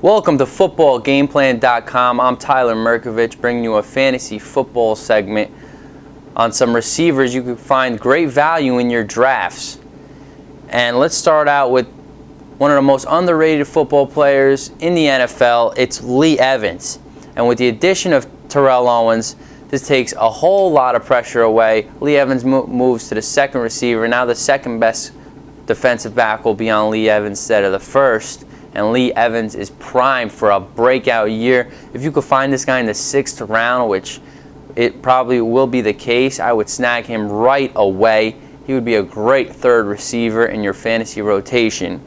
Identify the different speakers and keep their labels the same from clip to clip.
Speaker 1: Welcome to footballgameplan.com. I'm Tyler Merkovich, bringing you a fantasy football segment on some receivers you can find great value in your drafts. And let's start out with one of the most underrated football players in the NFL. It's Lee Evans. And with the addition of Terrell Owens, this takes a whole lot of pressure away. Lee Evans moves to the second receiver. Now the second best defensive back will be on Lee Evans instead of the first. And Lee Evans is primed for a breakout year. If you could find this guy in the 6th round, which it probably will be the case, I would snag him right away. He would be a great third receiver in your fantasy rotation.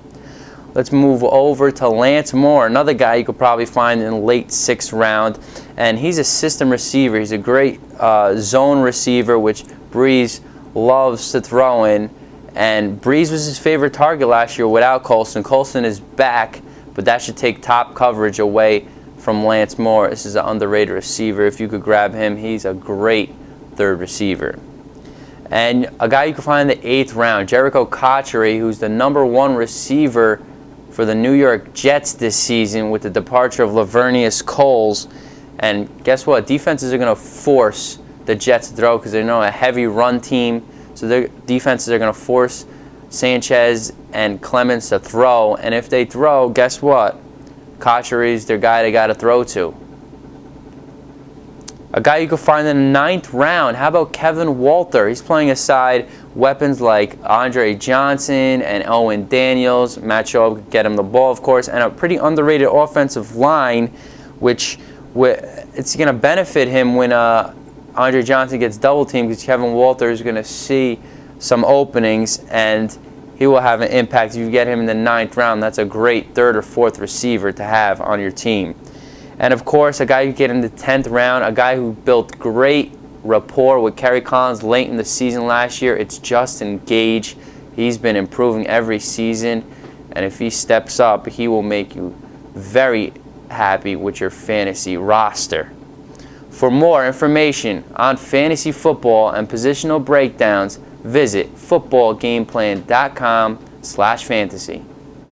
Speaker 1: Let's move over to Lance Moore, another guy you could probably find in the late 6th round. And he's a system receiver. He's a great zone receiver, which Breeze loves to throw in. And Breeze was his favorite target last year without Colston. Colston is back, but that should take top coverage away from Lance Moore. This is an underrated receiver. If you could grab him, he's a great third receiver. And a guy you can find in the 8th round, Jericho Cotchery, who's the #1 receiver for the New York Jets this season with the departure of Lavernius Coles. And guess what? Defenses are going to force the Jets to throw because they know a heavy run team. So their defenses are going to force Sanchez and Clemens to throw. And if they throw, guess what? Cotchery's their guy they got to throw to. A guy you can find in the 9th round. How about Kevin Walter? He's playing aside weapons like Andre Johnson and Owen Daniels. Matt Schaub could get him the ball, of course. And a pretty underrated offensive line, which it's going to benefit him when Andre Johnson gets double teamed because Kevin Walter is going to see some openings and he will have an impact. If you get him in the 9th round, that's a great 3rd or 4th receiver to have on your team. And of course, a guy you get in the 10th round, a guy who built great rapport with Kerry Collins late in the season last year, it's Justin Gage. He's been improving every season, and if he steps up, he will make you very happy with your fantasy roster. For more information on fantasy football and positional breakdowns, visit footballgameplan.com/fantasy.